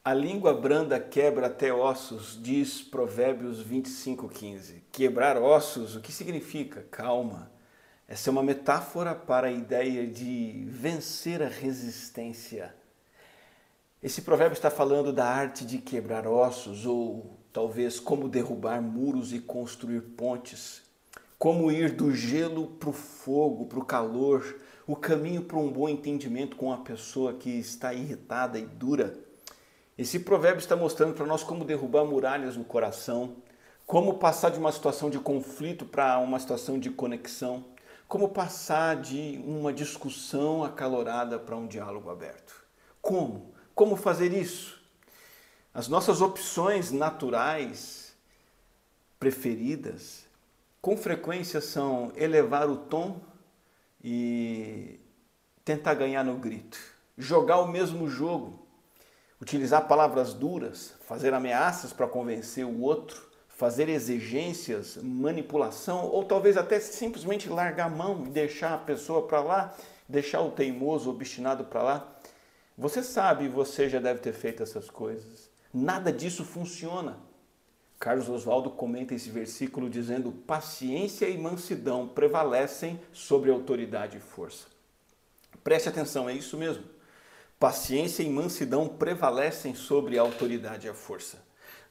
A língua branda quebra até ossos, diz Provérbios 25:15. Quebrar ossos, o que significa? Calma. Essa é uma metáfora para a ideia de vencer a resistência. Esse provérbio está falando da arte de quebrar ossos, ou talvez como derrubar muros e construir pontes. Como ir do gelo para o fogo, para o calor, o caminho para um bom entendimento com a pessoa que está irritada e dura. Esse provérbio está mostrando para nós como derrubar muralhas no coração, como passar de uma situação de conflito para uma situação de conexão, como passar de uma discussão acalorada para um diálogo aberto. Como? Como fazer isso? As nossas opções naturais preferidas, com frequência, são elevar o tom e tentar ganhar no grito, jogar o mesmo jogo, utilizar palavras duras, fazer ameaças para convencer o outro, fazer exigências, manipulação, ou talvez até simplesmente largar a mão e deixar a pessoa para lá, deixar o teimoso, obstinado para lá. Você sabe, você já deve ter feito essas coisas. Nada disso funciona. Carlos Oswaldo comenta esse versículo dizendo: paciência e mansidão prevalecem sobre autoridade e força. Preste atenção, é isso mesmo. Paciência e mansidão prevalecem sobre a autoridade e a força.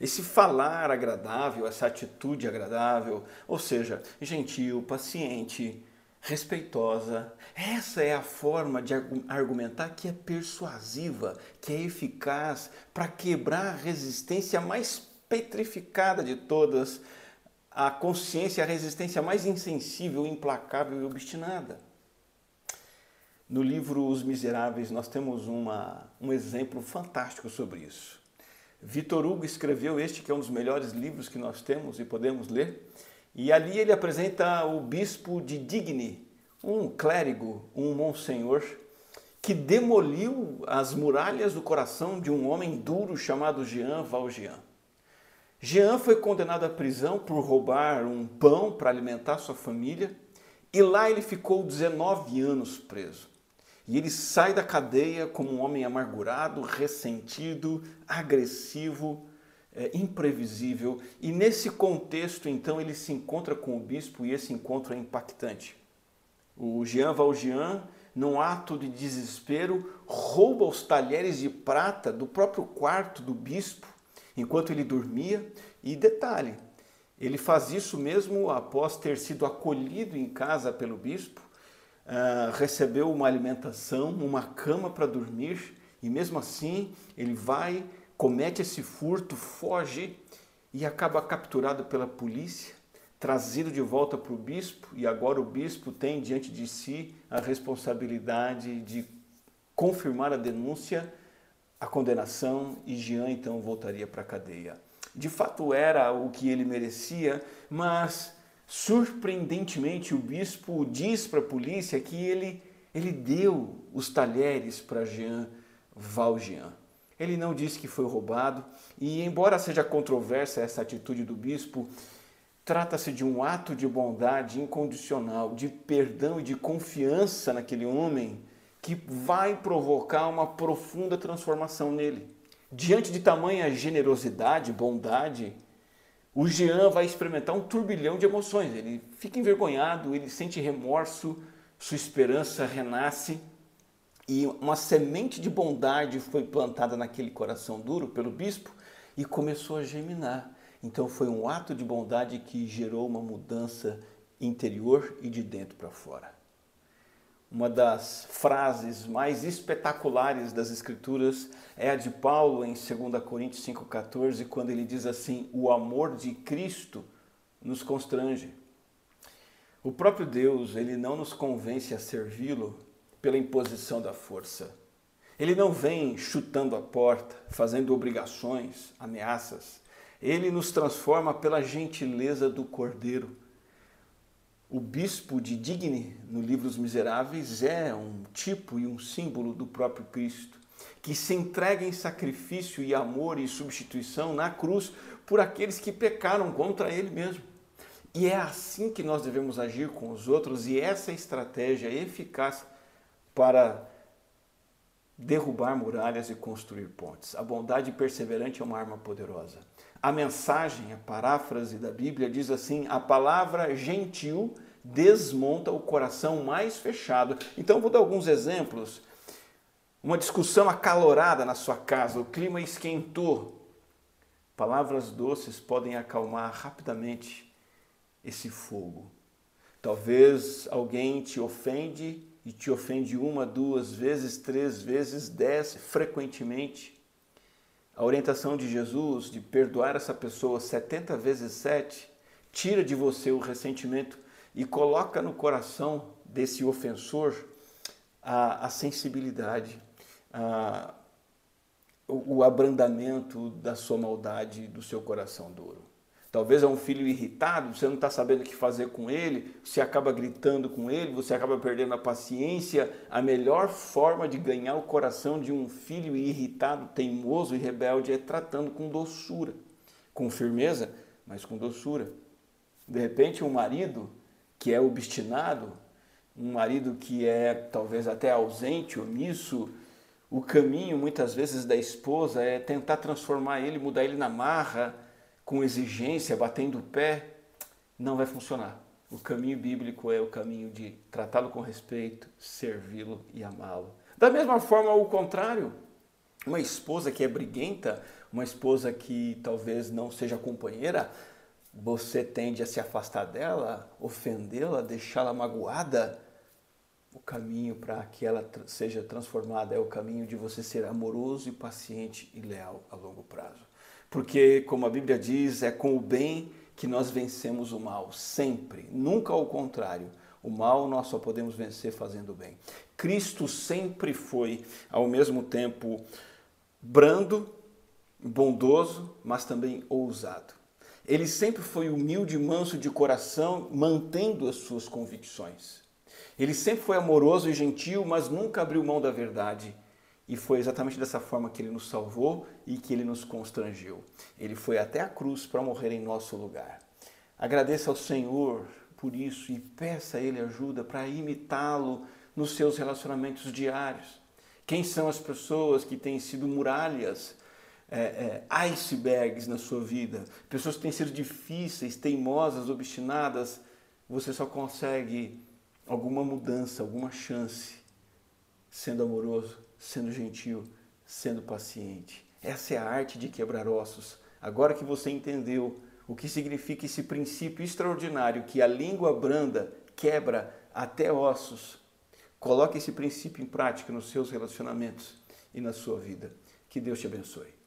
Esse falar agradável, essa atitude agradável, ou seja, gentil, paciente, respeitosa, essa é a forma de argumentar que é persuasiva, que é eficaz para quebrar a resistência mais petrificada de todas, a consciência, a resistência mais insensível, implacável e obstinada. No livro Os Miseráveis, nós temos um exemplo fantástico sobre isso. Victor Hugo escreveu este, que é um dos melhores livros que nós temos e podemos ler, e ali ele apresenta o bispo de Digne, um clérigo, um monsenhor, que demoliu as muralhas do coração de um homem duro chamado Jean Valjean. Jean foi condenado à prisão por roubar um pão para alimentar sua família, e lá ele ficou 19 anos preso. E ele sai da cadeia como um homem amargurado, ressentido, agressivo, imprevisível. E nesse contexto, então, ele se encontra com o bispo e esse encontro é impactante. O Jean Valjean, num ato de desespero, rouba os talheres de prata do próprio quarto do bispo enquanto ele dormia. E detalhe, ele faz isso mesmo após ter sido acolhido em casa pelo bispo, recebeu uma alimentação, uma cama para dormir, e mesmo assim ele vai, comete esse furto, foge e acaba capturado pela polícia, trazido de volta para o bispo, e agora o bispo tem diante de si a responsabilidade de confirmar a denúncia, a condenação, e Jean então voltaria para a cadeia. De fato era o que ele merecia, mas surpreendentemente o bispo diz para a polícia que ele deu os talheres para Jean Valjean. Ele não disse que foi roubado, e embora seja controversa essa atitude do bispo, trata-se de um ato de bondade incondicional, de perdão e de confiança naquele homem, que vai provocar uma profunda transformação nele. Diante de tamanha generosidade, bondade, o Jean vai experimentar um turbilhão de emoções. Ele fica envergonhado, ele sente remorso, sua esperança renasce, e uma semente de bondade foi plantada naquele coração duro pelo bispo e começou a germinar. Então foi um ato de bondade que gerou uma mudança interior e de dentro para fora. Uma das frases mais espetaculares das Escrituras é a de Paulo em 2 Coríntios 5,14, quando ele diz assim: o amor de Cristo nos constrange. O próprio Deus, ele não nos convence a servi-lo pela imposição da força. Ele não vem chutando a porta, fazendo obrigações, ameaças. Ele nos transforma pela gentileza do Cordeiro. O bispo de Digne, no livro Os Miseráveis, é um tipo e um símbolo do próprio Cristo, que se entrega em sacrifício e amor e substituição na cruz por aqueles que pecaram contra ele mesmo. E é assim que nós devemos agir com os outros, e essa estratégia é eficaz para derrubar muralhas e construir pontes. A bondade perseverante é uma arma poderosa. A mensagem, a paráfrase da Bíblia diz assim: a palavra gentil desmonta o coração mais fechado. Então vou dar alguns exemplos. Uma discussão acalorada na sua casa, o clima esquentou. Palavras doces podem acalmar rapidamente esse fogo. Talvez alguém te ofende e te ofende 1, 2 vezes, 3 vezes, 10, frequentemente. A orientação de Jesus de perdoar essa pessoa 70 vezes 7 tira de você o ressentimento e coloca no coração desse ofensor a sensibilidade, o abrandamento da sua maldade, do seu coração duro. Talvez é um filho irritado, você não está sabendo o que fazer com ele, você acaba gritando com ele, você acaba perdendo a paciência. A melhor forma de ganhar o coração de um filho irritado, teimoso e rebelde é tratando com doçura, com firmeza, mas com doçura. De repente, um marido que é obstinado, um marido que é talvez até ausente, omisso, o caminho muitas vezes da esposa é tentar transformar ele, mudar ele na marra, com exigência, batendo o pé, não vai funcionar. O caminho bíblico é o caminho de tratá-lo com respeito, servi-lo e amá-lo. Da mesma forma, o contrário, uma esposa que é briguenta, uma esposa que talvez não seja companheira, você tende a se afastar dela, ofendê-la, deixá-la magoada. O caminho para que ela seja transformada é o caminho de você ser amoroso e paciente e leal a longo prazo. Porque, como a Bíblia diz, é com o bem que nós vencemos o mal, sempre, nunca ao contrário. O mal nós só podemos vencer fazendo o bem. Cristo sempre foi, ao mesmo tempo, brando, bondoso, mas também ousado. Ele sempre foi humilde e manso de coração, mantendo as suas convicções. Ele sempre foi amoroso e gentil, mas nunca abriu mão da verdade. E foi exatamente dessa forma que ele nos salvou e que ele nos constrangeu. Ele foi até a cruz para morrer em nosso lugar. Agradeça ao Senhor por isso e peça a Ele ajuda para imitá-lo nos seus relacionamentos diários. Quem são as pessoas que têm sido muralhas, icebergs na sua vida? Pessoas que têm sido difíceis, teimosas, obstinadas. Você só consegue alguma mudança, alguma chance, sendo amoroso, sendo gentil, sendo paciente. Essa é a arte de quebrar ossos. Agora que você entendeu o que significa esse princípio extraordinário, que a língua branda quebra até ossos, coloque esse princípio em prática nos seus relacionamentos e na sua vida. Que Deus te abençoe.